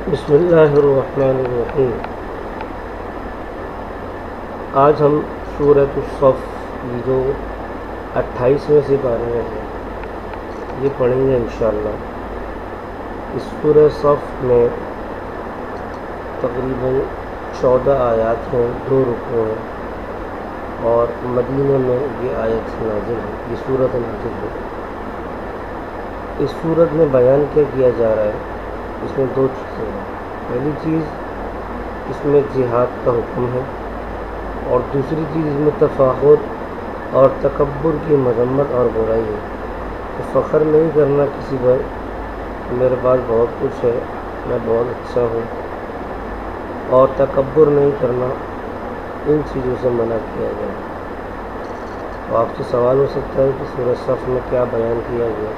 بسم اللہ الرحمن الرحیم۔ آج ہم سورۃ الصف جو 28ویں سپارے میں ہے یہ پڑھیں گے انشاءاللہ۔ اس سورہ صف میں تقریباً 14 آیات ہیں، 2 رکوع ہیں، اور مدینہ میں یہ آیت نازل ہے، یہ سورت نازل ہے۔ اس سورت میں بیان کیا جا رہا ہے، اس میں 2 چیزیں ہیں۔ پہلی چیز اس میں جہاد کا حکم ہے، اور دوسری چیز اس میں تفاخر اور تکبر کی مذمت اور برائی ہے۔ تو فخر نہیں کرنا کسی پر، میرے پاس بہت کچھ ہے، میں بہت اچھا ہوں، اور تکبر نہیں کرنا، ان چیزوں سے منع کیا جائے۔ تو آپ سے سوال ہو سکتا ہے کہ سورہ صف میں کیا بیان کیا گیا؟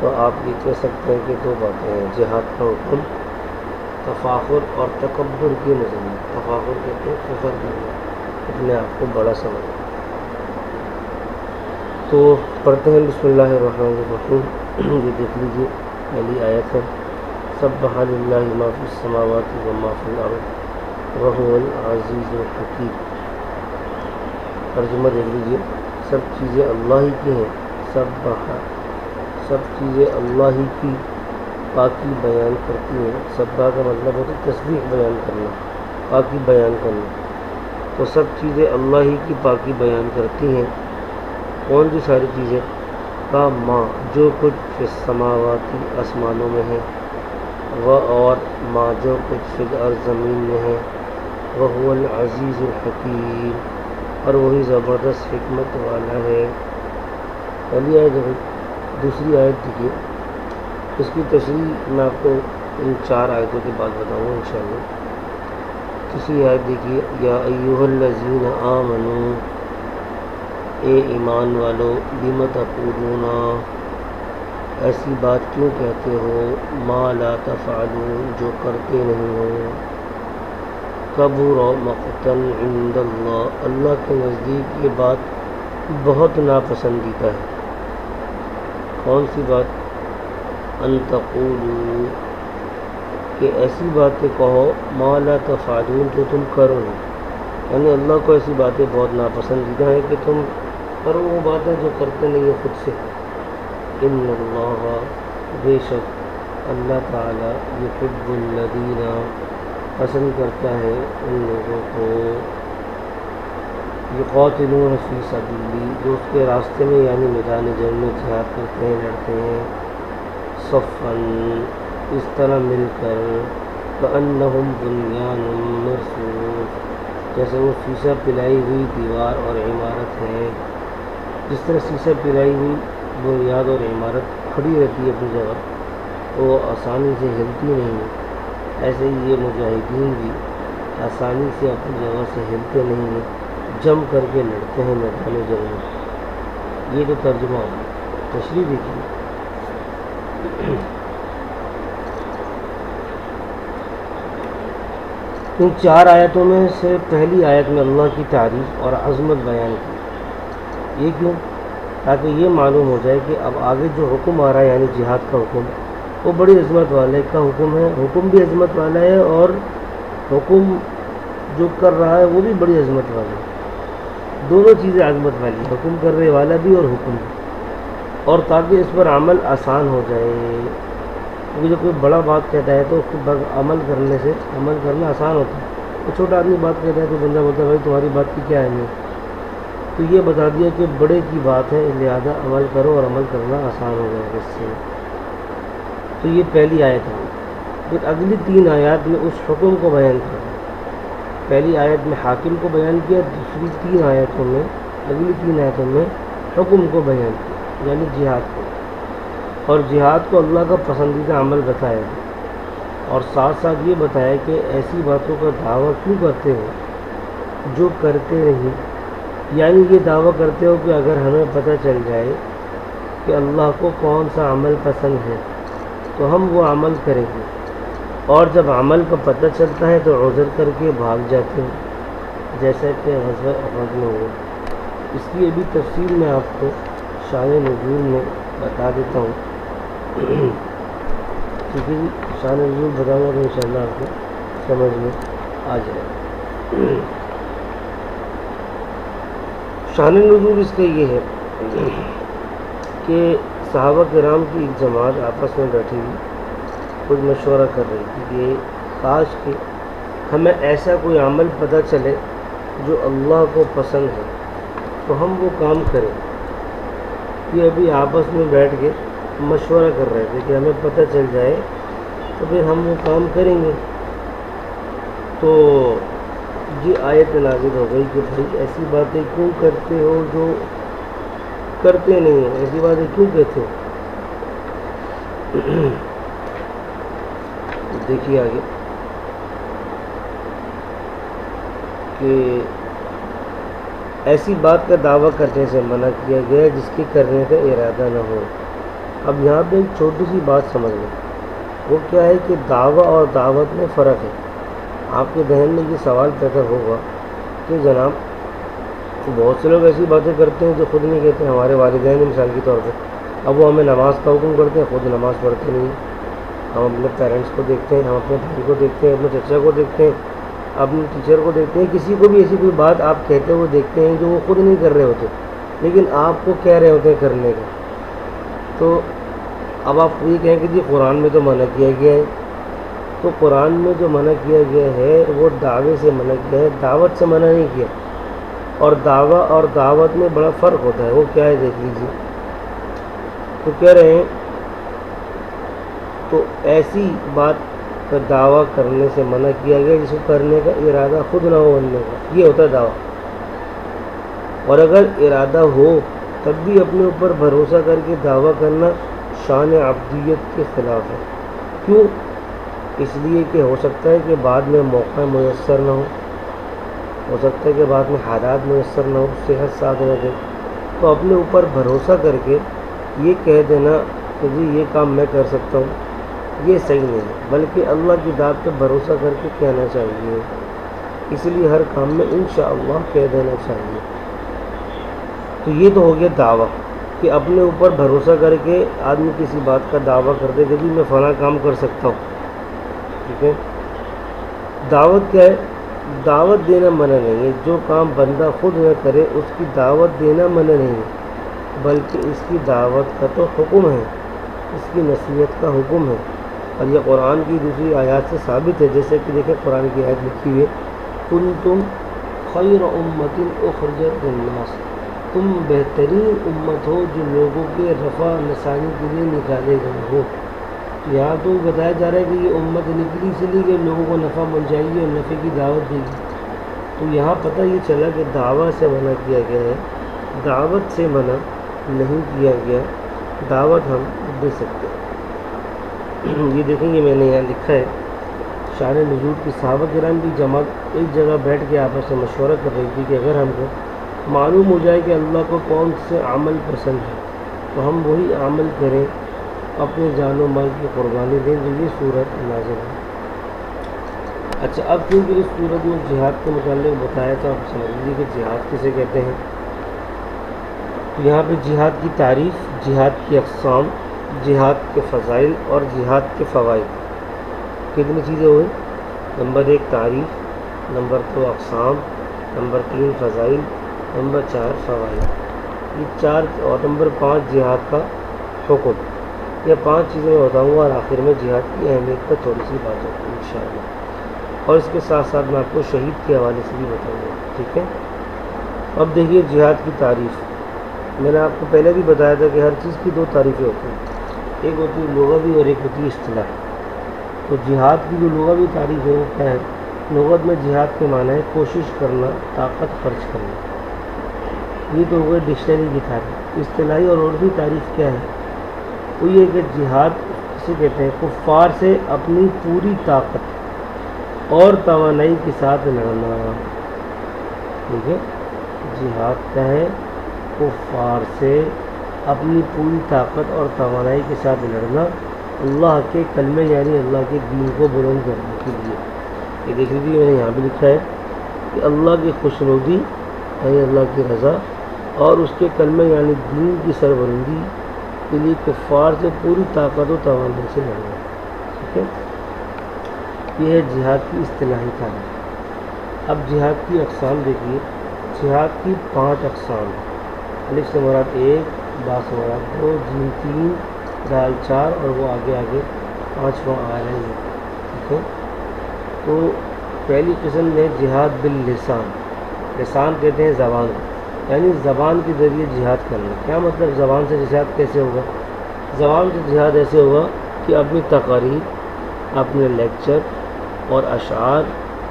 تو آپ یہ کہہ سکتے ہیں کہ 2 باتیں ہیں، جہاد کا حکم، تفاخر اور تکبر کی مذمت۔ تفاخر کہتے ہیں فخر کرنا، اپنے آپ کو بڑا سمجھنا۔ تو پڑھتے ہیں بسم اللہ الرحمن الرحیم۔ یہ دیکھ لیجیے، پہلی آیت ہے، سبح للہ ما فی السماوات و ما فی الارض وہو العزیز الحکیم۔ ترجمہ دیکھ لیجیے، سب چیزیں اللہ ہی کی ہیں، سب چیزیں اللہ ہی کی پاکی بیان کرتی ہیں۔ سبح کا مطلب ہوتا ہے تسبیح بیان کرنا، پاکی بیان کرنا۔ تو سب چیزیں اللہ ہی کی پاکی بیان کرتی ہیں۔ کون سی ساری چیزیں؟ کا ماں، جو کچھ فی السماواتی آسمانوں میں ہے، وہ اور ماں جو کچھ فی الارض زمین میں ہے، وہو العزیز الحکیم، اور وہی زبردست حکمت والا ہے۔ پہلی آیت دیکھیں، دوسری آیت دیکھیے، اس کی تشریح میں آپ کو ان 4 آیتوں کے بعد بتاؤں گا انشاءاللہ۔ تیسری آیت دیکھیے، یا ایھا الذین آمنوا، اے ایمان والو، لم تقولون، ایسی بات کیوں کہتے ہو، ما لا تفعلون، جو کرتے نہیں ہو، کبر مقتا عند اللہ، اللہ کے نزدیک یہ بات بہت ناپسندیدہ ہے۔ کون سی بات؟ ان تقولوا، کہ ایسی باتیں کہو، ما لا تفعلون، جو تم کرو نہیں۔ یعنی اللہ کو ایسی باتیں بہت ناپسندیدہ ہیں کہ تم کرو وہ باتیں جو کرتے نہیں ہیں خود سے۔ ان اللہ، بے شک اللہ تعالیٰ، یحب الذین، پسند کرتا ہے ان لوگوں کو، یقاتلون فی سبیلہ، جو اس کے راستے میں یعنی میدان جنگ میں جہاد کرتے ہیں، لڑتے ہیں، صفاً، اس طرح مل کر، کأنہم بنیان مرصوص، جیسے وہ شیشہ پلائی ہوئی دیوار اور عمارت ہے۔ جس طرح شیشہ پلائی ہوئی بنیاد اور عمارت کھڑی رہتی ہے اپنی جگہ، وہ آسانی سے ہلتی نہیں ہے، ایسے ہی یہ مجاہدین بھی آسانی سے اپنی جگہ سے ہلتے نہیں ہیں، جم کر کے لڑتے ہیں میدان جنگ میں۔ یہ تو ترجمہ ہوگا، تشریح دیکھیے۔ ان 4 آیتوں میں سے پہلی آیت میں اللہ کی تعریف اور عظمت بیان کی۔ یہ کیوں؟ تاکہ یہ معلوم ہو جائے کہ اب آگے جو حکم آ رہا ہے، یعنی جہاد کا حکم، وہ بڑی عظمت والے کا حکم ہے، حکم بھی عظمت والا ہے، اور حکم جو کر رہا ہے وہ بھی بڑی عظمت والا ہے۔ دونوں چیزیں عظمت والی، حکم کرنے والا بھی اور حکم بھی، اور تاکہ اس پر عمل آسان ہو جائے، کیونکہ جب کوئی بڑا بات کہتا ہے تو اس کو عمل کرنا آسان ہوتا ہے۔ تو چھوٹا آدمی بات کہتا ہے تو بندہ بولتا ہے بھائی تمہاری بات کی کیا اہمیت؟ تو یہ بتا دیا کہ بڑے کی بات ہے، لہذا عمل کرو، اور عمل کرنا آسان ہو جائے اس سے۔ تو یہ پہلی آیت ہے۔ پھر اگلی 3 آیات میں اس حکم کو بیان کیا۔ پہلی آیت میں حاکم کو بیان کیا، دوسری 3 آیتوں میں، اگلی 3 آیتوں میں حکم کو بیان کیا، یعنی جہاد کو، اور جہاد کو اللہ کا پسندیدہ عمل بتایا، اور ساتھ ساتھ یہ بتایا کہ ایسی باتوں کا دعویٰ کیوں کرتے ہو جو کرتے نہیں۔ یعنی یہ دعویٰ کرتے ہو کہ اگر ہمیں پتہ چل جائے کہ اللہ کو کون سا عمل پسند ہے تو ہم وہ عمل کریں گے، اور جب عمل کا پتہ چلتا ہے تو عذر کر کے بھاگ جاتے ہیں، جیسا کہ غزوہ احد میں ہوا۔ اس کی ابھی تفصیل میں آپ کو شان نزول میں بتا دیتا ہوں، کیونکہ شان نزول بتاؤں گا تو انشاءاللہ آپ کو سمجھ میں آ جائے گا۔ شان نزول اس کا یہ ہے کہ صحابہ کرام کی ایک جماعت آپس میں بیٹھی ہوئی کچھ مشورہ کر رہی تھی کہ کاش کہ ہمیں ایسا کوئی عمل پتہ چلے جو اللہ کو پسند ہے تو ہم وہ کام کریں۔ یہ ابھی آپس میں بیٹھ کے مشورہ کر رہے تھے کہ ہمیں پتہ چل جائے تو پھر ہم وہ کام کریں گے۔ تو یہ آیت نازل ہو گئی کہ بھائی ایسی باتیں کیوں کرتے ہو جو کرتے نہیں ہیں، ایسی باتیں کیوں کہتے ہو۔ دیکھیے آگے کہ ایسی بات کا دعویٰ کرنے سے منع کیا گیا جس کے کرنے کا ارادہ نہ ہو۔ اب یہاں پہ ایک چھوٹی سی بات سمجھ لیں، وہ کیا ہے کہ دعویٰ اور دعوت میں فرق ہے۔ آپ کے ذہن میں یہ سوال پیدا ہوگا کہ جناب بہت سے لوگ ایسی باتیں کرتے ہیں جو خود نہیں کہتے ہیں، ہمارے والدین مثال کے طور پہ اب وہ ہمیں نماز کا حکم کرتے ہیں، خود نماز پڑھتے نہیں ہیں۔ ہم اپنے پیرنٹس کو دیکھتے ہیں، ہم اپنے بھائی کو دیکھتے ہیں، اپنے چچا کو دیکھتے ہیں، اپنے ٹیچر کو دیکھتے ہیں، کسی کو بھی ایسی کوئی بات آپ کہتے ہوئے دیکھتے ہیں جو وہ خود نہیں کر رہے ہوتے لیکن آپ کو کہہ رہے ہوتے ہیں کرنے کا۔ تو اب آپ یہ کہیں کہ جی قرآن میں تو منع کیا گیا ہے، تو قرآن میں جو منع کیا گیا ہے وہ دعوے سے منع کیا ہے، دعوت سے منع نہیں کیا۔ اور دعویٰ اور دعوت میں بڑا فرق ہوتا ہے، وہ کیا ہے دیکھ لیجیے۔ تو کہہ رہے ہیں تو ایسی بات کا دعویٰ کرنے سے منع کیا گیا جس کو کرنے کا ارادہ خود نہ ہو بننے کا، یہ ہوتا ہے دعویٰ۔ اور اگر ارادہ ہو تب بھی اپنے اوپر بھروسہ کر کے دعویٰ کرنا شان عبدیت کے خلاف ہے۔ کیوں؟ اس لیے کہ ہو سکتا ہے کہ بعد میں موقع میسر نہ ہو سکتا ہے کہ بعد میں حالات میسر نہ ہو، صحت ساتھ نہ دے، تو اپنے اوپر بھروسہ کر کے یہ کہہ دینا کہ جی یہ کام میں کر سکتا ہوں، یہ صحیح نہیں ہے، بلکہ اللہ کی ذات پہ بھروسہ کر کے کہنا چاہیے۔ اس لیے ہر کام میں انشاءاللہ کہہ دینا چاہیے۔ تو یہ تو ہو گیا دعویٰ کہ اپنے اوپر بھروسہ کر کے آدمی کسی بات کا دعویٰ کر دے کہ جی میں فلاں کام کر سکتا ہوں، ٹھیک ہے۔ دعوت کیا ہے؟ دعوت دینا منع نہیں ہے، جو کام بندہ خود نہ کرے اس کی دعوت دینا منع نہیں ہے، بلکہ اس کی دعوت کا تو حکم ہے، اس کی نصیحت کا حکم ہے۔ اور یہ قرآن کی دوسری آیات سے ثابت ہے، جیسے کہ دیکھیں قرآن کی آیت لکھی ہوئی ہے کنتم خیر امت اخرجت للناس، تم بہترین امت ہو جو لوگوں کے رفع نسانی کے لیے نکالے گئے ہو۔ یہاں تو بتایا جا رہا ہے کہ یہ امت نکلی اس لیے کہ لوگوں کو نفع پہنچائے گی اور نفع کی دعوت دے گی۔ تو یہاں پتہ یہ چلا کہ دعویٰ سے منع کیا گیا ہے، دعوت سے منع نہیں کیا گیا، دعوت ہم دے سکتے ہیں۔ یہ دیکھیں گے میں نے یہاں لکھا ہے شان نزول کی صحابہ کرام کی جماعت ایک جگہ بیٹھ کے آپس میں مشورہ کر رہی تھی کہ اگر ہم کو معلوم ہو جائے کہ اللہ کو کون سے عمل پسند ہے تو ہم وہی عمل کریں، اپنے جان و مال کی قربانی دیں، جو یہ صورت نازل ہے۔ اچھا، اب کیونکہ اس صورت میں جہاد کے متعلق بتایا تھا، آپ سمجھ لیجیے کہ جہاد کسے کہتے ہیں۔ یہاں پہ جہاد کی تعریف، جہاد کی اقسام، جہاد کے فضائل اور جہاد کے فوائد، کتنی چیزیں ہوئی؟ نمبر 1 تعریف، نمبر 2 اقسام، نمبر 3 فضائل، نمبر 4 فوائد، یہ 4، اور نمبر 5 جہاد کا حکم۔ یہ 5 چیزیں میں بتاؤں گا اور آخر میں جہاد کی اہمیت پر تھوڑی سی بات ہوگی انشاءاللہ، اور اس کے ساتھ ساتھ میں آپ کو شہید کے حوالے سے بھی بتاؤں گا، ٹھیک ہے۔ اب دیکھیے جہاد کی تعریف، میں نے آپ کو پہلے بھی بتایا تھا کہ ہر چیز کی 2 تعریفیں ہوتی ہیں، ایک ہوتی ہے لغوی اور ایک ہوتی ہے اصطلاح۔ تو جہاد کی جو لغوی تعریف ہے وہ کیا ہے؟ لغت میں جہاد کے معنی ہے کوشش کرنا، طاقت خرچ کرنا، یہ تو ہو گئے ڈکشنری کی تعریف۔ اصطلاحی اور عرفی تعریف کیا ہے؟ وہ یہ کہ جہاد کسے کہتے ہیں؟ کفار سے اپنی پوری طاقت اور توانائی کے ساتھ لڑنا، ٹھیک ہے۔ جہاد کیا ہے؟ کفار سے اپنی پوری طاقت اور توانائی کے ساتھ لڑنا، اللہ کے کلمے یعنی اللہ کے دین کو بلند کرنے کے لیے۔ یہ دیکھ لیجیے میں نے یہاں بھی لکھا ہے کہ اللہ کی خوشنودی یعنی اللہ کی رضا اور اس کے کلمے یعنی دین کی سربلندی کے لیے کفار سے پوری طاقت و توانائی سے لڑنا، ٹھیک ہے۔ یہ ہے جہاد کی اصطلاحی تعریف۔ اب جہاد کی اقسام دیکھیے، جہاد کی 5 اقسام، الف سے مراد 1، با سے مراد 2، جیم 3، دال 4 اور وہ آگے آگے 5واں آ رہا ہے۔ ٹھیک ہے، تو پہلی قسم ہے جہاد باللسان۔ لسان کہتے ہیں زبان کو، یعنی زبان کے ذریعے جہاد کرنا۔ کیا مطلب زبان سے جہاد کیسے ہوگا؟ زبان سے جہاد ایسے ہوگا کہ اپنی تقاریر، اپنے لیکچر اور اشعار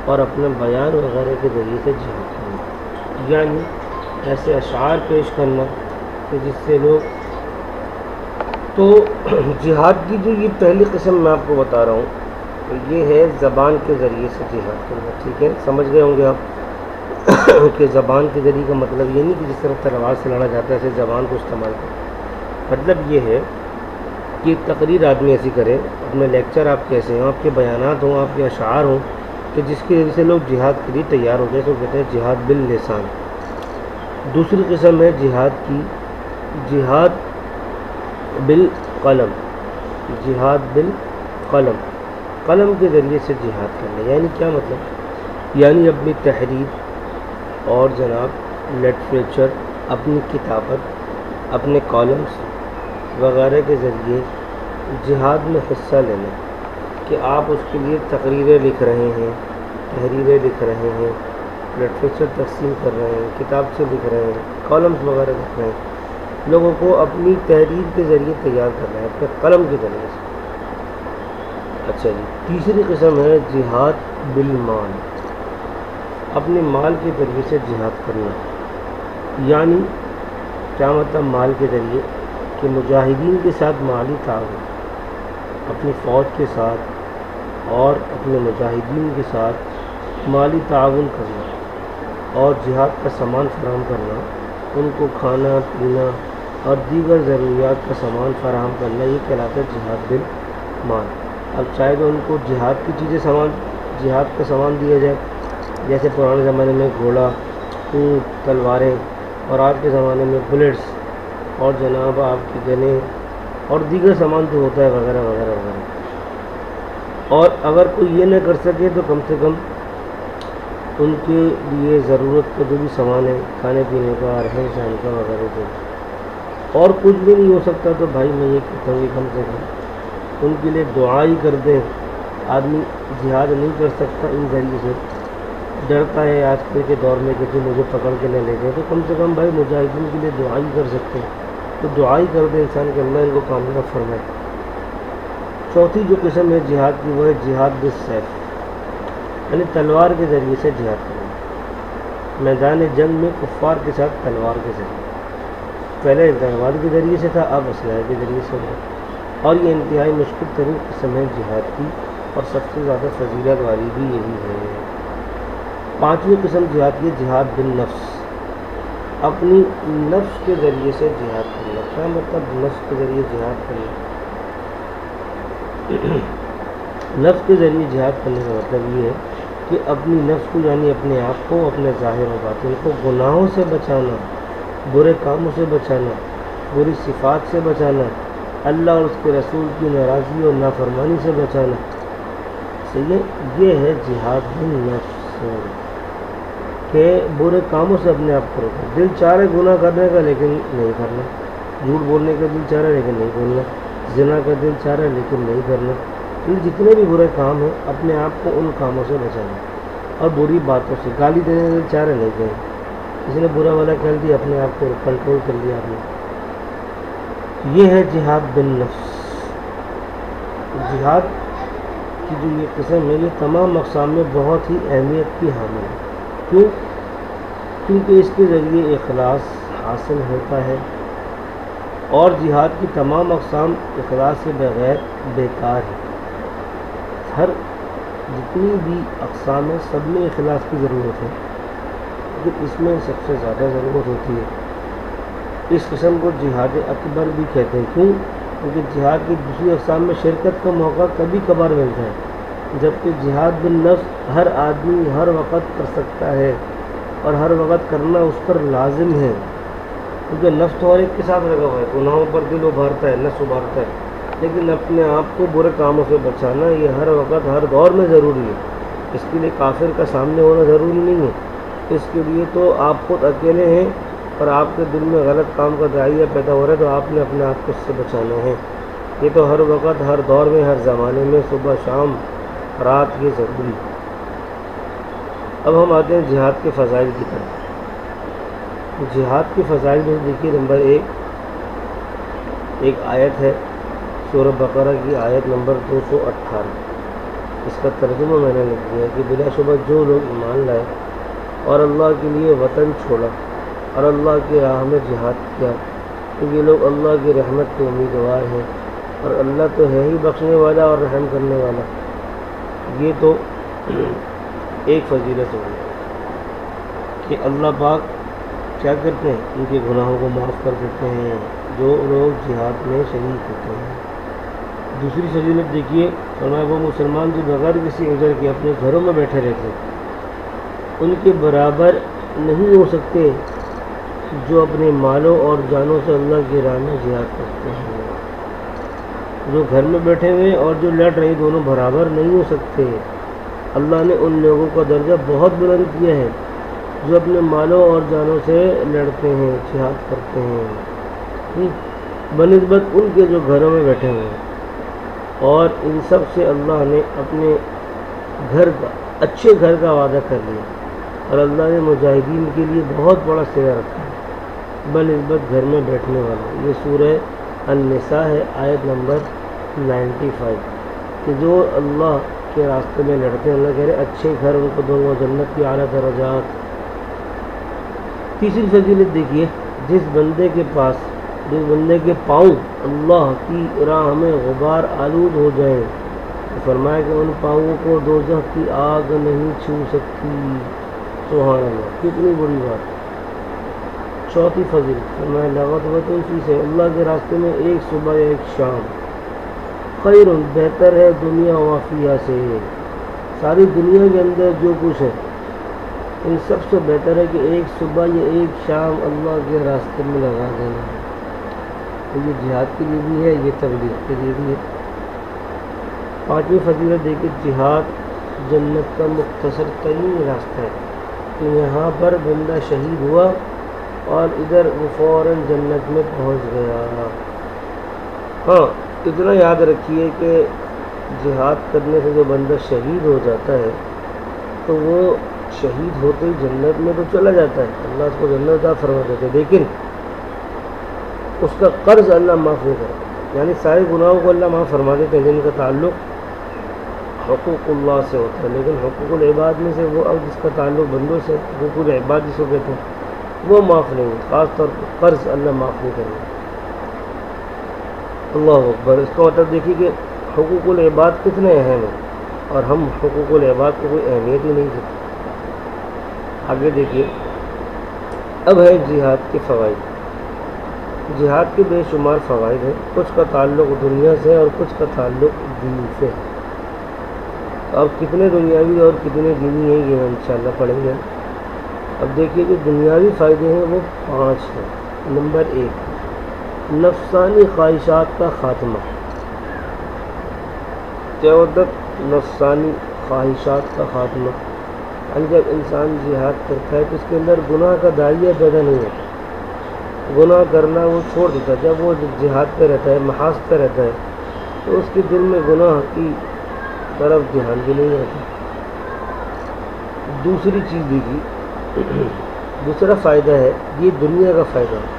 اور اپنے بیان وغیرہ کے ذریعے سے جہاد کرنا، یعنی ایسے اشعار پیش کرنا کہ جس سے لوگ، تو جہاد کی جو یہ پہلی قسم میں آپ کو بتا رہا ہوں، تو یہ ہے زبان کے ذریعے سے جہاد کرنا۔ ٹھیک ہے، سمجھ گئے ہوں گے آپ کہ زبان کے ذریعے کا مطلب یہ نہیں کہ جس طرح تلوار سے لڑا جاتا ہے ایسے زبان کو استعمال کریں۔ مطلب یہ ہے کہ تقریر آدمی ایسی کرے، اپنے لیکچر آپ کیسے ہوں، آپ کے بیانات ہوں، آپ کے اشعار ہوں کہ جس کی وجہ سے لوگ جہاد کے لیے تیار ہو جائے، تو کہتے ہیں جہاد باللسان۔ دوسری قسم ہے جہاد کی جہاد بالقلم۔ جہاد بالقلم، قلم کے ذریعے سے جہاد کرنا، یعنی کیا مطلب؟ یعنی اپنی تحریر اور جناب لٹریچر، اپنی کتابت، اپنے کالمز وغیرہ کے ذریعے جہاد میں حصہ لینا، کہ آپ اس کے لیے تقریریں لکھ رہے ہیں، تحریریں لکھ رہے ہیں، لٹریچر تقسیم کر رہے ہیں، کتاب سے لکھ رہے ہیں، کالمز وغیرہ لکھ رہے ہیں، لوگوں کو اپنی تحریر کے ذریعے تیار کر رہے ہیں، اپنے قلم کے ذریعے سے۔ اچھا جی، تیسری قسم ہے جہاد بالمال۔ اپنے مال کے ذریعے سے جہاد کرنا، یعنی کیا مطلب مال کے ذریعے؟ کہ مجاہدین کے ساتھ مالی تعاون، اپنی فوج کے ساتھ اور اپنے مجاہدین کے ساتھ مالی تعاون کرنا اور جہاد کا سامان فراہم کرنا، ان کو کھانا پینا اور دیگر ضروریات کا سامان فراہم کرنا، یہ کہلاتا ہے جہاد بالمال۔ اب چاہے تو ان کو جہاد کی چیزیں جہاد کا سامان دیا جائے، جیسے پرانے زمانے میں گھوڑا، اونٹ، تلواریں، اور آج کے زمانے میں بلیٹس اور جناب آپ کے گنے اور دیگر سامان جو ہوتا ہے وغیرہ وغیرہ وغیرہ۔ اور اگر کوئی یہ نہ کر سکے تو کم سے کم ان کے لیے ضرورت کا جو بھی سامان ہے، کھانے پینے کا، رہن سہن کا وغیرہ جو، اور کچھ بھی نہیں ہو سکتا تو بھائی میں یہ کہتا ہوں کہ کم سے کم ان کے لیے دعا ہی کر دیں۔ آدمی جہاد نہیں کر سکتا ان ذریعے سے، ڈرتا ہے آج کل کے دور میں کہ جو مجھے پکڑ کے نہ لے جائے، تو کم سے کم بھائی مجاہدین کے لیے دعا ہی کر سکتے ہیں، تو دعا ہی کر دیں انسان کہ اللہ ان کو کامیاب فرمائے۔ چوتھی جو قسم ہے جہاد کی وہ ہے جہاد بالسیف، یعنی تلوار کے ذریعے سے جہاد کرنا، میدان جنگ میں کفار کے ساتھ تلوار کے ذریعے۔ پہلے تلوار کے ذریعے سے تھا، اب اسلحے کے ذریعے سے ہوا، اور یہ انتہائی مشکل ترین قسم ہے جہاد کی، اور سب سے زیادہ فضیلت والی بھی یہی ہے۔ پانچویں قسم جہاد کی جہاد بالنفس، اپنی نفس کے ذریعے سے جہاد کرنا۔ کیا مطلب نفس کے ذریعے جہاد کرنا؟ نفس کے ذریعے جہاد کرنے کا مطلب یہ ہے کہ اپنی نفس کو، یعنی اپنے آپ کو، اپنے ظاہر و باطن کو گناہوں سے بچانا، برے کاموں سے بچانا، بری صفات سے بچانا، اللہ اور اس کے رسول کی ناراضی اور نافرمانی سے بچانا۔ صحیح ہے، یہ ہے جہاد بالنفس، کہ برے کاموں سے اپنے آپ کو روکنا۔ دل چاہ رہے گناہ کرنے کا لیکن نہیں کرنا، جھوٹ بولنے کا دل چاہ رہا ہے لیکن نہیں بولنا، زنا کا دل چاہ رہا ہے لیکن نہیں کرنا۔ یہ جتنے بھی برے کام ہیں اپنے آپ کو ان کاموں سے بچانا، اور بری باتوں سے، گالی دینے کا دل چاہ رہا ہے نہیں کہیں، کسی نے برا والا کہہ دیا اپنے آپ کو کنٹرول کر لیا آپ نے۔ یہ ہے جہاد بالنفس۔ جہاد کی جو یہ قسم ہے یہ تمام اقسام میں بہت ہی اہمیت کی حامل ہے۔ کیوں؟ کیونکہ اس کے ذریعے اخلاص حاصل ہوتا ہے، اور جہاد کی تمام اقسام اخلاص کے بغیر بیکار ہے۔ ہر جتنی بھی اقسام ہیں سب میں اخلاص کی ضرورت ہے، لیکن اس میں سب سے زیادہ ضرورت ہوتی ہے۔ اس قسم کو جہاد اکبر بھی کہتے ہیں۔ کیوں؟ کیونکہ جہاد کی دوسری اقسام میں شرکت کا موقع کبھی کبھار ملتا ہے، جبکہ جہاد بالنفس ہر آدمی ہر وقت کر سکتا ہے، اور ہر وقت کرنا اس پر لازم ہے، کیونکہ نفس تو ہر ایک کے ساتھ لگا ہوا ہے، گناہوں پر دل ابھارتا ہے، نفس ابھارتا ہے، لیکن اپنے آپ کو برے کاموں سے بچانا یہ ہر وقت ہر دور میں ضروری ہے۔ اس کے لیے کافر کا سامنے ہونا ضروری نہیں ہے، اس کے لیے تو آپ خود اکیلے ہیں اور آپ کے دل میں غلط کام کا داعیہ پیدا ہو رہا ہے تو آپ نے اپنے آپ کو اس سے بچانا ہے۔ یہ تو ہر وقت ہر دور میں ہر زمانے میں صبح شام رات یہ ضروری۔ اب ہم آتے ہیں جہاد کے فضائل کی طرف۔ جہاد کے فضائل میں دیکھیے نمبر ایک آیت ہے سورہ بقرہ کی آیت نمبر 218۔ اس کا ترجمہ میں نے لکھ دیا کہ بلا شبہ جو لوگ ایمان لائے اور اللہ کے لیے وطن چھوڑا اور اللہ کی راہ میں جہاد کیا تو یہ لوگ اللہ کی رحمت کے امیدوار ہیں، اور اللہ تو ہے ہی بخشنے والا اور رحم کرنے والا۔ یہ تو ایک فضیلت ہوگی کہ اللہ پاک کیا کرتے ہیں، ان کے گناہوں کو معاف کر دیتے ہیں جو لوگ جہاد میں شریک ہوتے ہیں۔ دوسری فضیلت دیکھیے، فرمایا وہ مسلمان جو بغیر کسی عذر کے اپنے گھروں میں بیٹھے رہتے ان کے برابر نہیں ہو سکتے جو اپنے مالوں اور جانوں سے اللہ کی راہ میں جہاد کرتے ہیں۔ جو گھر میں بیٹھے ہوئے اور جو لڑ رہے دونوں برابر نہیں ہو سکتے۔ اللہ نے ان لوگوں کا درجہ بہت بلند کیا ہے جو اپنے مالوں اور جانوں سے لڑتے ہیں، جہاد کرتے ہیں، بنسبت ان کے جو گھروں میں بیٹھے ہوئے ہیں۔ اور ان سب سے اللہ نے اپنے گھر کا، اچھے گھر کا وعدہ کر لیا، اور اللہ نے مجاہدین کے لیے بہت بڑا سایہ رکھا ہے بنسبت گھر میں بیٹھنے والا۔ یہ سورہ النساء ہے، آیت نمبر 95، کہ جو اللہ کے راستے میں لڑتے ہیں اللہ کہہ رہے اچھے گھر ان کو دوں گا، جنت کی اعلیٰ درجات۔ تیسری فضیلت دیکھیے، جس بندے کے پاؤں اللہ کی راہ میں غبار آلود ہو جائیں تو فرمایا کہ ان پاؤں کو دوزخ کی آگ نہیں چھو سکتی۔ سبحان اللہ، کتنی بڑی بات۔ چوتھی فضیلت فرمایا لغت وطن سے اللہ کے راستے میں ایک صبح یا ایک شام خیر بہتر ہے دنیا وافیہ سے۔ ساری دنیا کے اندر جو کچھ ہے ان سب سے بہتر ہے کہ ایک صبح یا ایک شام اللہ کے راستے میں لگا دینا۔ تو یہ جہاد کے لیے بھی ہے، یہ تبلیغ کے لیے بھی ہے۔ پانچویں فضیلت دیکھیے، جہاد جنت کا مختصر ترین راستہ ہے کہ یہاں پر بندہ شہید ہوا اور ادھر وہ فوراً جنت میں پہنچ گیا۔ ہاں اتنا یاد رکھیے کہ جہاد کرنے سے جو بندہ شہید ہو جاتا ہے تو وہ شہید ہوتے ہی جنت میں تو چلا جاتا ہے، اللہ اس کو جنت عطا فرما دیتے ہیں، لیکن اس کا قرض اللہ معاف نہیں کرتا۔ یعنی سارے گناہوں کو اللہ معاف فرما دیتے ہیں جن کا تعلق حقوق اللہ سے ہوتا ہے، لیکن حقوق العباد میں سے وہ اب جس کا تعلق بندوں سے، حقوق العباد جس کو کہتے ہیں، وہ معاف نہیں ہے، خاص طور پر قرض اللہ معاف نہیں کرے گا۔ اللہ اکبر۔ اس کا مطلب دیکھیے کہ حقوق العباد کتنے اہم ہیں اور ہم حقوق العباد کو کوئی اہمیت ہی نہیں دیتے۔ آگے دیکھیے، اب ہے جہاد کے فوائد۔ جہاد کے بے شمار فوائد ہیں، کچھ کا تعلق دنیا سے اور کچھ کا تعلق دین سے ہے۔ اب کتنے دنیاوی اور کتنے دینی ہیں یہ انشاءاللہ پڑھیں گے۔ اب دیکھیے جو دنیاوی فائدے ہیں وہ 5 ہیں۔ نمبر 1، نفسانی خواہشات کا خاتمہ۔ کیا مطلب نفسانی خواہشات کا خاتمہ؟ یعنی جب انسان جہاد کرتا ہے تو اس کے اندر گناہ کا داعیہ پیدا نہیں ہوتا، گناہ کرنا وہ چھوڑ دیتا ہے۔ جب وہ جہاد پہ رہتا ہے، محاذ پہ رہتا ہے تو اس کے دل میں گناہ کی طرف دھیان بھی نہیں رہتا۔ دوسری چیز دیکھیے، دوسرا فائدہ ہے، یہ دنیا کا فائدہ ہے،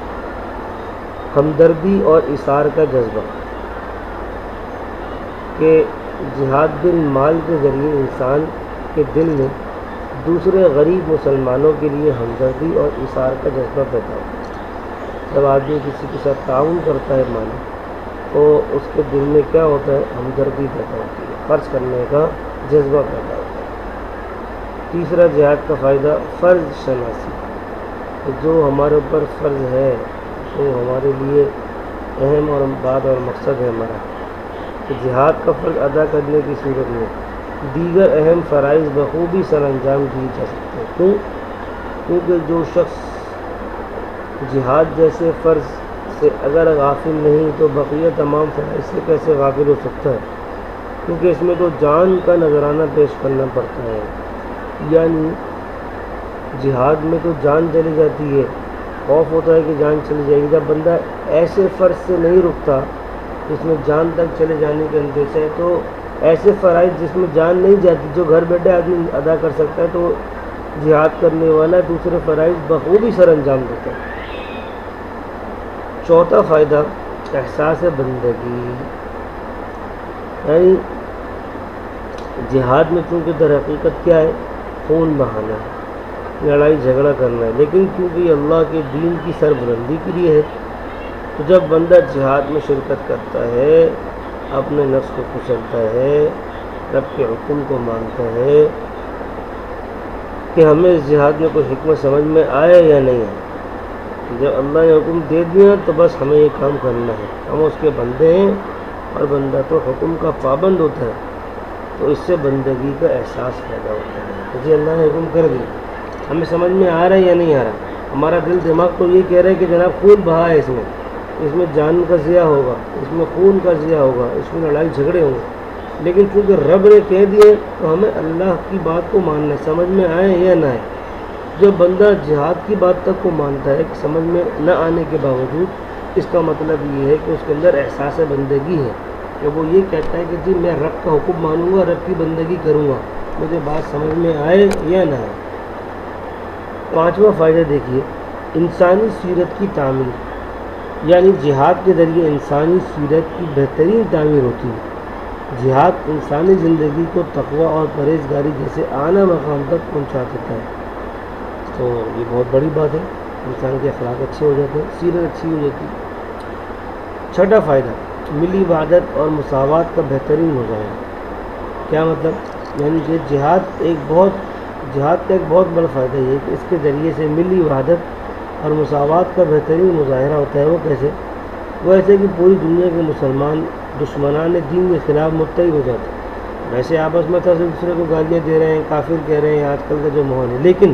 ہمدردی اور اثار کا جذبہ، کہ جہاد بن مال کے ذریعے انسان کے دل میں دوسرے غریب مسلمانوں کے لیے ہمدردی اور اثار کا جذبہ پیدا ہوتا ہے۔ جب آدمی کسی کے ساتھ تعاون کرتا ہے مالی تو اس کے دل میں کیا ہوتا ہے؟ ہمدردی پیدا ہوتی ہے، خرچ کرنے کا جذبہ پیدا ہوتا ہے۔ تیسرا جہاد کا فائدہ فرض شناسی، کہ جو ہمارے اوپر فرض ہے، جو ہمارے لیے اہم اور بات اور مقصد ہے ہمارا، کہ جہاد کا فرض ادا کرنے کی صورت میں دیگر اہم فرائض بخوبی سر انجام دیے جا سکتے ہیں۔ کیوں؟ کیونکہ جو شخص جہاد جیسے فرض سے اگر غافل نہیں تو بقیہ تمام فرائض سے کیسے غافل ہو سکتا ہے؟ کیونکہ اس میں تو جان کا نذرانہ پیش کرنا پڑتا ہے، یعنی جہاد میں تو جان چلی جاتی ہے، خوف ہوتا ہے کہ جان چلی جائے گی۔ جب بندہ ایسے فرض سے نہیں رکتا جس میں جان تک چلے جانے کا اندیشہ ہے، تو ایسے فرائض جس میں جان نہیں جاتی جو گھر بیٹھے آدمی ادا کر سکتا ہے، تو جہاد کرنے والا دوسرے فرائض بخوبی سر انجام دیتا ہے۔ چوتھا فائدہ احساس بندگی، یعنی جہاد میں چونکہ در حقیقت کیا ہے؟ خون بہانا ہے، لڑائی جھگڑا کرنا ہے، لیکن کیونکہ یہ اللہ کے دین کی سربلندی کے لیے ہے، تو جب بندہ جہاد میں شرکت کرتا ہے، اپنے نفس کو کچلتا ہے، رب کے حکم کو مانتا ہے کہ ہمیں اس جہاد میں کوئی حکمت سمجھ میں آئے یا نہیں ہے، جب اللہ نے حکم دے دیا تو بس ہمیں یہ کام کرنا ہے، ہم اس کے بندے ہیں، اور بندہ تو حکم کا پابند ہوتا ہے، تو اس سے بندگی کا احساس پیدا ہوتا ہے کہ جی اللہ نے حکم کر دیا، ہمیں سمجھ میں آ رہا ہے یا نہیں آ رہا۔ ہمارا دل دماغ تو یہ کہہ رہا ہے کہ جناب خون بہا ہے، اس میں جان کا ضیاع ہوگا، اس میں خون کا ضیاع ہوگا، اس میں لڑائی جھگڑے ہوں گے، لیکن چونکہ رب نے کہہ دیے تو ہمیں اللہ کی بات کو ماننا ہے، سمجھ میں آئے یا نہ آئے۔ جب بندہ جہاد کی بات تک کو مانتا ہے کہ سمجھ میں نہ آنے کے باوجود، اس کا مطلب یہ ہے کہ اس کے اندر احساس بندگی ہے، کہ وہ یہ کہتا ہے کہ جی میں رب کا حکم مانوں گا، رب کی بندگی کروں گا، مجھے بات سمجھ میں آئے یا نہ آئے۔ پانچواں فائدہ دیکھیے، انسانی سیرت کی تعمیر، یعنی جہاد کے ذریعے انسانی سیرت کی بہترین تعمیر ہوتی ہے۔ جہاد انسانی زندگی کو تقوی اور پرہیزگاری جیسے اعلیٰ مقام تک پہنچا دیتا ہے، تو یہ بہت بڑی بات ہے، انسان کے اخلاق اچھے ہو جاتے ہیں، سیرت اچھی ہو جاتی ہے۔ چھٹا فائدہ، ملی وحدت اور مساوات کا بہترین مظاہرہ۔ کیا مطلب؟ یعنی کہ جہاد کا ایک بہت بڑا فائدہ یہ ہے کہ اس کے ذریعے سے ملی وحدت اور مساوات کا بہترین مظاہرہ ہوتا ہے۔ وہ کیسے؟ وہ ایسے کہ پوری دنیا کے مسلمان دشمنان دین کے خلاف متحد ہو جاتے ہیں، ویسے آپس میں تو دوسرے کو گالیاں دے رہے ہیں، کافر کہہ رہے ہیں، آج کل کا جو ماحول ہے، لیکن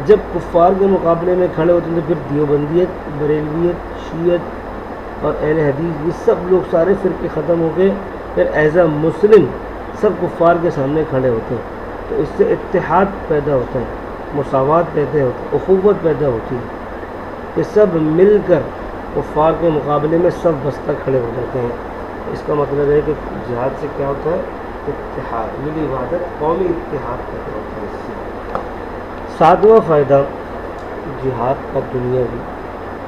جب کفار کے مقابلے میں کھڑے ہوتے ہیں تو پھر دیوبندیت، بریلویت، شیعت اور اہل حدیث، یہ سب لوگ سارے فرقے ختم ہو کے پھر ایز اے مسلم سب کفار کے سامنے کھڑے ہوتے ہیں، تو اس سے اتحاد پیدا ہوتا ہے، مساوات پیدا ہوتی ہے، اخوت پیدا ہوتی ہے، کہ سب مل کر کفار کے مقابلے میں سب بستہ کھڑے ہو جاتے ہیں۔ اس کا مطلب ہے کہ جہاد سے کیا ہوتا ہے؟ اتحاد، ملی وحدت، قومی اتحاد پیدا ہوتا ہے اس سے۔ ساتواں فائدہ جہاد کا دنیاوی،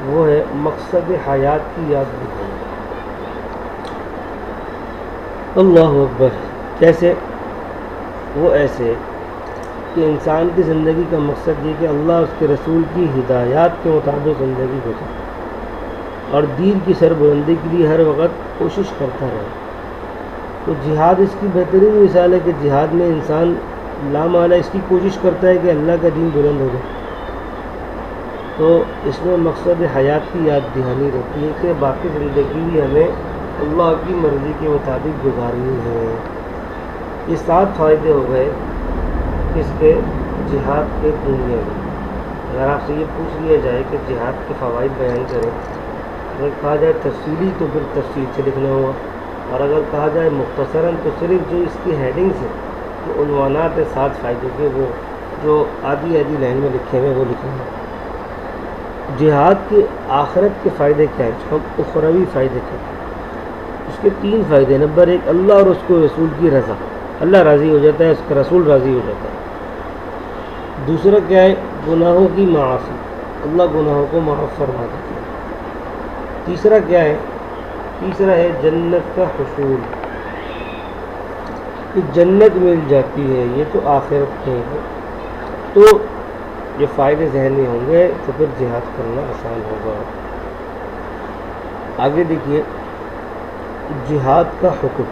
وہ ہے مقصد حیات کی یاد دلانا۔ اللہ اکبر! کیسے؟ وہ ایسے کہ انسان کی زندگی کا مقصد یہ کہ اللہ اس کے رسول کی ہدایات کے مطابق زندگی گزارے اور دین کی سربلندی کے لیے ہر وقت کوشش کرتا رہے۔ تو جہاد اس کی بہترین مثال ہے کہ جہاد میں انسان لامحالہ اس کی کوشش کرتا ہے کہ اللہ کا دین بلند ہو جائے، تو اس میں مقصد حیات کی یاد دہانی رہتی ہے کہ باقی زندگی بھی ہمیں اللہ کی مرضی کے مطابق گزارنی ہے۔ یہ 7 فائدے ہو گئے اس کے جہاد کے دنیا میں۔ اگر آپ سے یہ پوچھ لیا جائے کہ جہاد کے فوائد بیان کریں، اگر کہا جائے تفصیلی تو پھر تفصیل سے لکھنا ہوگا، اور اگر کہا جائے مختصراً تو صرف جو اس کی ہیڈنگس ہیں، جو عنوانات ہیں 7 فائدوں کے، وہ جو آدھی لائن میں لکھے ہوئے وہ لکھنا ہے۔ جہاد کے آخرت کے فائدے کیا ہیں؟ جو ہم اخروی فائدے کہتے ہیں، اس کے 3 فائدے۔ نمبر 1، اللہ اور اس کو رسول کی رضا، اللہ راضی ہو جاتا ہے، اس کا رسول راضی ہو جاتا ہے۔ دوسرا کیا ہے؟ گناہوں کی معافی، اللہ گناہوں کو معاف فرما دیتا ہے۔ تیسرا کیا ہے؟ تیسرا ہے جنت کا حصول، کہ جنت مل جاتی ہے، یہ تو آخرت میں ہے۔ تو یہ فائدے ذہن میں ہوں گے تو پھر جہاد کرنا آسان ہوگا۔ آگے دیکھیے جہاد کا حکم،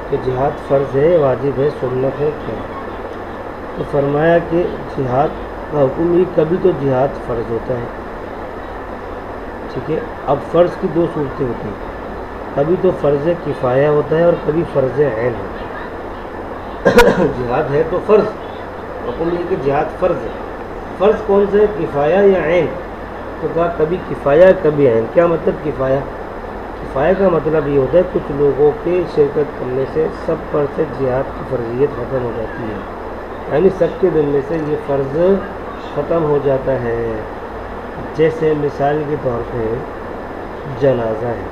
کہ جہاد فرض ہے، واجب ہے، سنت ہے، کیا؟ تو فرمایا کہ جہاد کا حکم ہی کبھی تو جہاد فرض ہوتا ہے، ٹھیک ہے؟ اب فرض کی 2 صورتیں ہوتی ہیں، کبھی تو فرض کفایہ ہوتا ہے اور کبھی فرض عین ہوتا ہے۔ جہاد ہے تو فرض، حکم یہ کہ جہاد فرض ہے۔ فرض کون سا ہے؟ کفایہ یا عین؟ تو کہا کبھی کفایہ کبھی عین. کیا مطلب کفایہ؟ کفایہ کا مطلب یہ ہوتا ہے کچھ لوگوں کے شرکت کرنے سے سب پر سے جہاد کی فرضیت ختم ہو جاتی ہے، یعنی سب کے ذمے سے یہ فرض ختم ہو جاتا ہے. جیسے مثال کے طور پہ جنازہ ہے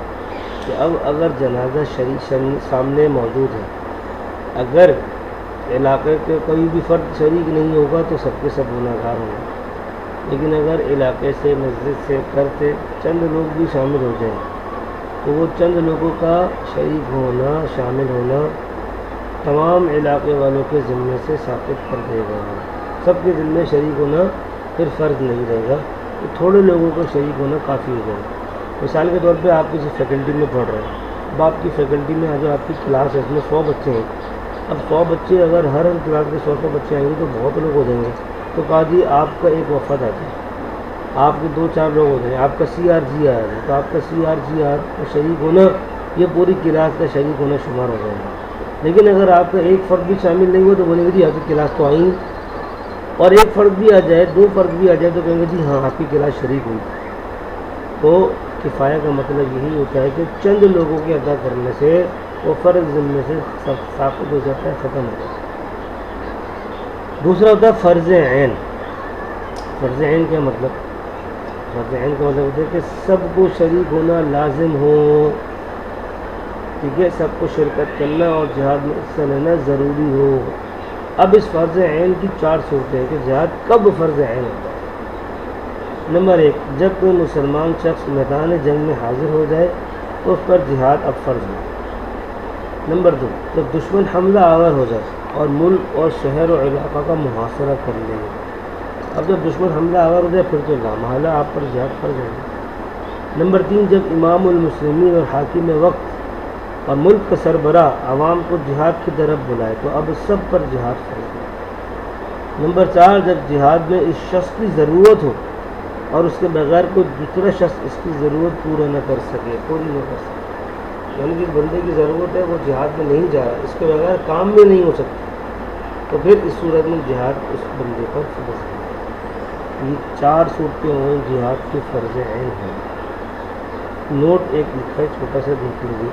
کہ اب اگر جنازہ سامنے موجود ہے، اگر علاقے کے کوئی بھی فرد شریک نہیں ہوگا تو سب کے سب گناہ گار ہوں گے، لیکن اگر علاقے سے مسجد سے کرتے چند لوگ بھی شامل ہو جائیں تو وہ چند لوگوں کا شریک ہونا، شامل ہونا تمام علاقے والوں کے ذمے سے ثابت کر دے گا. سب کے ذمے شریک ہونا پھر فرض نہیں رہے گا، تو تھوڑے لوگوں کو شریک ہونا کافی ہو جائے. مثال کے طور پہ آپ کسی فیکلٹی میں پڑھ رہے ہیں، اب آپ کی فیکلٹی میں جو آپ کی کلاس ہے اس میں 100 بچے ہیں. اب 100 بچے اگر ہر کلاس کے 100 بچے آئیں گے تو بہت لوگ ہو جائیں گے. تو کہا جی آپ کا ایک وفد آ جائے، آپ کے 2-4 لوگ ہو جائیں، آپ کا سی آر جی آر ہے تو آپ کا سی آر جی آر کا شریک ہونا یہ پوری کلاس کا شریک ہونا شمار ہو جائے گا. لیکن اگر آپ کا ایک فرد بھی شامل نہیں ہوا تو بولیں گے جی آپ کی کلاس تو آئی نہیں. اور ایک فرد بھی آ جائے، 2 فرد بھی آ جائے تو کہیں گے جی ہاں آپ کی کلاس شریک ہوئی. تو کفایہ کا مطلب یہی ہوتا ہے کہ چند لوگوں کے ادا کرنے سے وہ فرض ذمے سے ثابت ہو جاتا ہے، ختم ہو جاتا ہے. دوسرا ہوتا ہے فرض عین. فرض عین کیا مطلب؟ فرض عین کا مطلب ہوتا ہے کہ سب کو شریک ہونا لازم ہو. ٹھیک ہے، سب کو شرکت کرنا اور جہاد میں حصہ لینا ضروری ہو. اب اس فرض عین کی 4 صورتیں ہیں کہ جہاد کب فرض عین ہوتا ہے. نمبر 1، جب کوئی مسلمان شخص میدان جنگ میں حاضر ہو جائے تو اس پر جہاد اب فرض ہو. نمبر 2، جب دشمن حملہ آور ہو جائے اور ملک اور شہر و علاقہ کا محاصرہ کر لے. اب جب دشمن حملہ آور ہو جائے پھر تو لامحالہ آپ پر جہاد فرض ہے. نمبر 3، جب امام المسلمین اور حاکم وقت اور ملک کا سربراہ عوام کو جہاد کی طرف بلائے تو اب سب پر جہاد فرض ہے. نمبر 4، جب جہاد میں اس شخص کی ضرورت ہو اور اس کے بغیر کوئی دوسرا شخص اس کی ضرورت پوری نہ کر سکے. یعنی جس بندے کی ضرورت ہے وہ جہاد میں نہیں جا رہا، اس کے بغیر کام میں نہیں ہو سکتا، تو پھر اس صورت میں جہاد اس بندے پر فرض ہے. یہ 4 صورتیں ہوئیں جہاد کی فرض عین ہیں. نوٹ ایک لکھا ہے چھوٹا سا دیکھ لیجیے.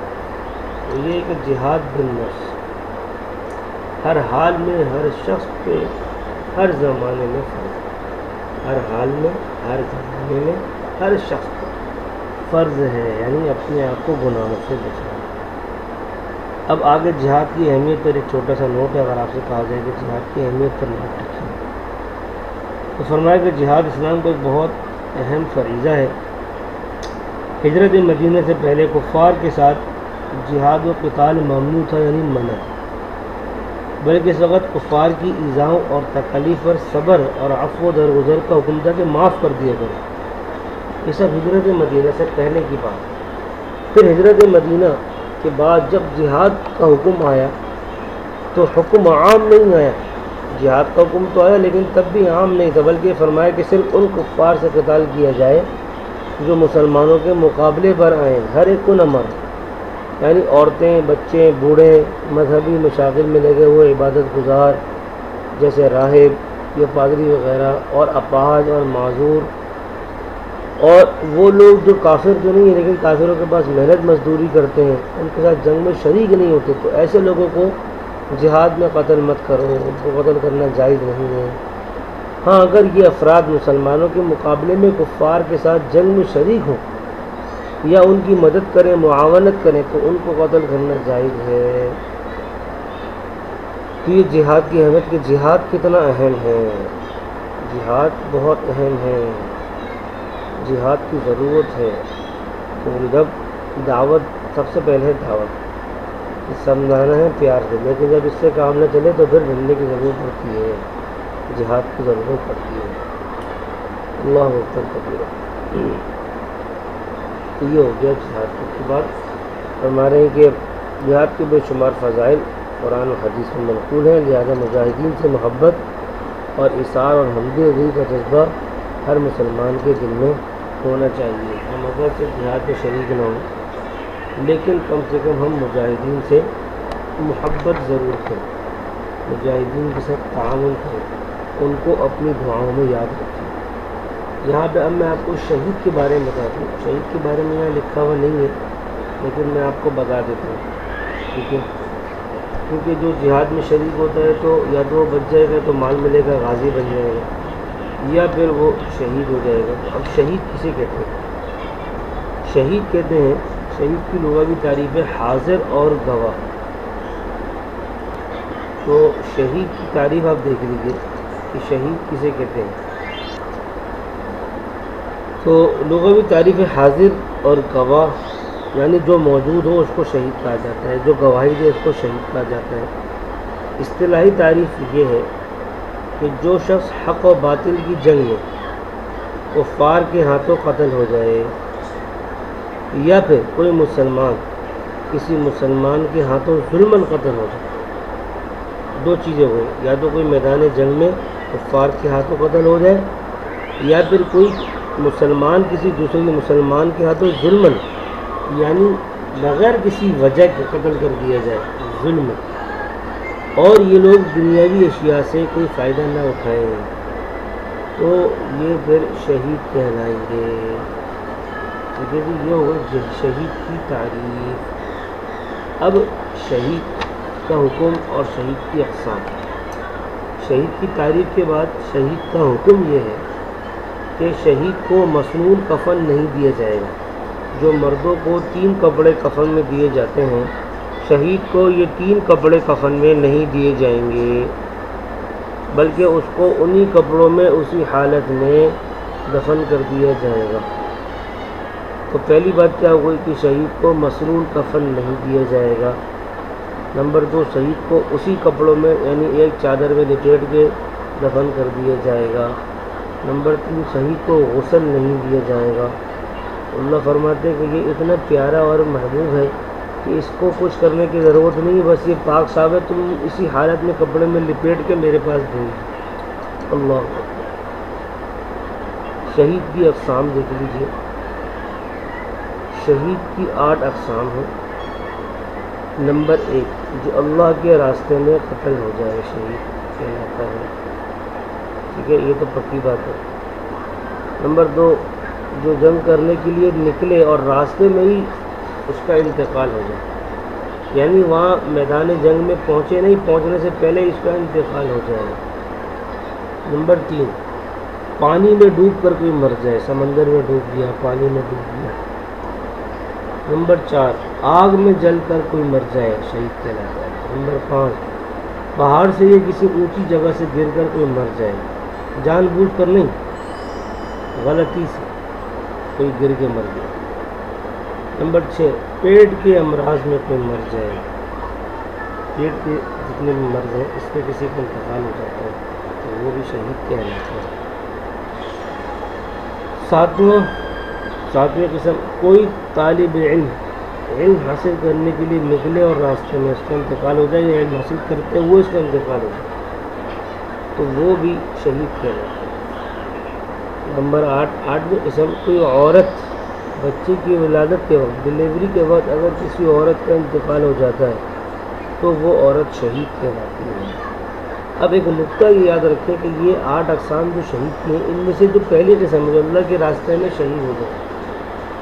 یہ کہ جہاد بالنفس ہر حال میں ہر شخص پہ ہر زمانے میں فرض ہے. ہر حال میں ہر زمانے میں ہر شخص پر فرض ہے، یعنی اپنے آپ کو گناہوں سے بچانا. اب آگے جہاد کی اہمیت پر ایک چھوٹا سا نوٹ ہے. اگر آپ سے کہا جائے کہ جہاد کی اہمیت پر نوٹ رکھیے تو فرمایا کہ جہاد اسلام کا ایک بہت اہم فریضہ ہے. ہجرت مدینہ سے پہلے کفار کے ساتھ جہاد و قتال ممنوع تھا، یعنی منع، بلکہ اس وقت کفار کی ایذاؤں اور تکلیف پر صبر اور عفو و درگزر کا حکم تھا کہ معاف کر دیا کرو. یہ سب ہجرت مدینہ سے پہلے کی بات. پھر ہجرت مدینہ کے بعد جب جہاد کا حکم آیا تو حکم عام نہیں آیا. جہاد کا حکم تو آیا لیکن تب بھی عام نہیں تھا، بلکہ فرمایا کہ صرف ان کفار سے قتال کیا جائے جو مسلمانوں کے مقابلے پر آئیں، ہر ایک کو نہ مارے. یعنی عورتیں، بچے، بوڑھے، مذہبی مشاغل میں لگے ہوئے عبادت گزار جیسے راہب یا پادری وغیرہ، اور اپاہج اور معذور، اور وہ لوگ جو کافر تو نہیں ہیں لیکن کافروں کے پاس محنت مزدوری کرتے ہیں، ان کے ساتھ جنگ میں شریک نہیں ہوتے، تو ایسے لوگوں کو جہاد میں قتل مت کرو، ان کو قتل کرنا جائز نہیں ہے. ہاں اگر یہ افراد مسلمانوں کے مقابلے میں کفار کے ساتھ جنگ میں شریک ہوں یا ان کی مدد کریں، معاونت کریں، تو ان کو قتل کرنا جائز ہے. تو یہ جہاد کی اہمیت کہ جہاد کتنا اہم ہے. جہاد بہت اہم ہے، جہاد کی ضرورت ہے. تو جب دعوت، سب سے پہلے دعوت سمجھانا ہے پیار سے، لیکن جب اس سے کام نہ چلے تو پھر ڈھلنے کی ضرورت پڑتی ہے، جہاد کی ضرورت پڑتی ہے. اللہ اکبر کبیرہ. تو یہ ہو گیا جہاد کی بات. ہمارے کہ جہاد کے بے شمار فضائل قرآن و حدیث میں منقول ہیں، لہذا مجاہدین سے محبت اور اثار اور ہمدردی کا جذبہ ہر مسلمان کے دل میں ہونا چاہیے. ہم اگر سے جہاد میں شریک نہ ہوں لیکن کم سے کم ہم مجاہدین سے محبت ضرور کریں، مجاہدین کے ساتھ تعاون کریں، ان کو اپنی دعاؤں میں یاد رکھیں. یہاں پہ اب میں آپ کو شہید کے بارے میں بتاتا ہوں. شہید کے بارے میں یہاں لکھا ہوا نہیں ہے، لیکن میں آپ کو بتا دیتا ہوں. ٹھیک ہے، کیونکہ جو جہاد میں شریک ہوتا ہے تو یا تو وہ بچ جائے گا تو مال ملے گا، غازی بن جائے گا، یا پھر وہ شہید ہو جائے گا. تو اب شہید کسے کہتے ہیں؟ شہید کہتے ہیں، شہید کی لغوی تعریف ہے حاضر اور گواہ. تو شہید کی تعریف آپ دیکھ لیجیے کہ شہید کسے کہتے ہیں. تو لغوی تعریف ہے حاضر اور گواہ، یعنی جو موجود ہو اس کو شہید کہا جاتا ہے، جو گواہی دے اس کو شہید کہا جاتا ہے. اصطلاحی تعریف یہ ہے کہ جو شخص حق و باطل کی جنگ میں کفار کے ہاتھوں قتل ہو جائے، یا پھر کوئی مسلمان کسی مسلمان کے ہاتھوں ظلماً قتل ہو جائے. دو چیزیں ہوئیں، یا تو کوئی میدان جنگ میں کفار کے ہاتھوں قتل ہو جائے، یا پھر کوئی مسلمان کسی دوسرے مسلمان کے ہاتھوں ظلماً یعنی بغیر کسی وجہ کے قتل کر دیا جائے ظلم، اور یہ لوگ دنیاوی اشیاء سے کوئی فائدہ نہ اٹھائیں، تو یہ پھر شہید کہلائیں گے. ٹھیک ہے جی، یہ ہوگا شہید کی تعریف. اب شہید کا حکم اور شہید کی اقسام. شہید کی تعریف کے بعد شہید کا حکم یہ ہے کہ شہید کو مصنون کفن نہیں دیا جائے گا. جو مردوں کو 3 کپڑے کفن میں دیے جاتے ہیں، شہید کو یہ 3 کپڑے کفن میں نہیں دیے جائیں گے، بلکہ اس کو انہی کپڑوں میں اسی حالت میں دفن کر دیا جائے گا. تو پہلی بات کیا ہوئی کہ شہید کو مصنون کفن نہیں دیا جائے گا. نمبر 2، شہید کو اسی کپڑوں میں یعنی ایک چادر میں لپیٹ کے دفن کر دیا جائے گا. نمبر 3، شہید کو غسل نہیں دیا جائے گا. اللہ فرماتے ہیں کہ یہ اتنا پیارا اور محبوب ہے کہ اس کو کچھ کرنے کی ضرورت نہیں، بس یہ پاک صاحب ہے، تم اسی حالت میں کپڑے میں لپیٹ کے میرے پاس دیں گے. اللہ شہید کی اقسام دیکھ لیجئے. شہید کی 8 اقسام ہیں. نمبر 1، جو اللہ کے راستے میں قتل ہو جائے شہید کہلاتا ہے. ٹھیک ہے، یہ تو پکی بات ہے. نمبر 2، جو جنگ کرنے کے لیے نکلے اور راستے میں ہی اس کا انتقال ہو جائے، یعنی وہاں میدان جنگ میں پہنچے نہیں، پہنچنے سے پہلے اس کا انتقال ہو جائے. نمبر 3، پانی میں ڈوب کر کوئی مر جائے، سمندر میں ڈوب گیا، پانی میں ڈوب گیا. نمبر 4، آگ میں جل کر کوئی مر جائے، شہید کہلاتا ہے. نمبر 5، پہاڑ سے یا کسی اونچی جگہ سے گر کر کوئی مر جائے، جان بوجھ کر نہیں، غلطی سے کوئی گر کے مر گیا. نمبر 6، پیٹ کے امراض میں کوئی مر جائے، پیٹ کے جتنے بھی مرض ہیں اس پہ کسی کا انتقال ہو جاتا ہے تو وہ بھی شہید کہلاتا ہے. 7ویں قسم، کوئی طالب علم حاصل کرنے کے لیے نکلے اور راستے میں اس کا انتقال ہو جائے، یا علم حاصل کرتے ہوئے اس کا انتقال ہو جائے تو وہ بھی شہید کہلاتا ہے. نمبر 8ویں قسم، کوئی عورت بچے کی ولادت کے وقت، ڈلیوری کے وقت اگر کسی عورت کا انتقال ہو جاتا ہے تو وہ عورت شہید کہلاتی ہے. اب ایک نقطہ یہ یاد رکھیں کہ یہ 8 اقسام جو شہید کی ہیں، ان میں سے جو پہلی قسم ہے جو اللہ کے راستے میں شہید ہو جائے،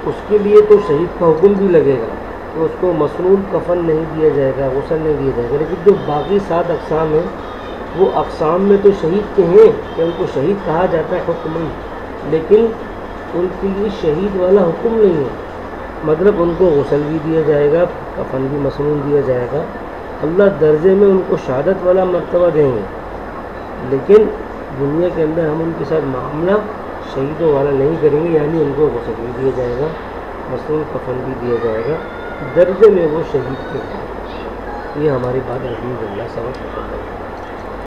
اس کے لیے تو شہید کا حکم بھی لگے گا، تو اس کو مصنون کفن نہیں دیا جائے گا، غسل نہیں دیا جائے گا. لیکن جو باقی 7 اقسام ہیں وہ اقسام میں تو شہید کے ہیں کہ ان کو شہید کہا جاتا ہے حکم، لیکن ان کے لیے شہید والا حکم نہیں ہے. مطلب ان کو غسل بھی دیا جائے گا، کفن بھی مصنون دیا جائے گا، اللہ درجے میں ان کو شہادت والا مرتبہ دیں گے، لیکن دنیا کے اندر ہم ان کے ساتھ معاملہ شہیدوں والا نہیں کریں گے، یعنی ان کو غسل بھی دیا جائے گا، مصنون کفن بھی دیا جائے گا، درجے میں وہ شہید کے ہیں. یہ ہماری بات الحمدللہ سبق ختم ہے.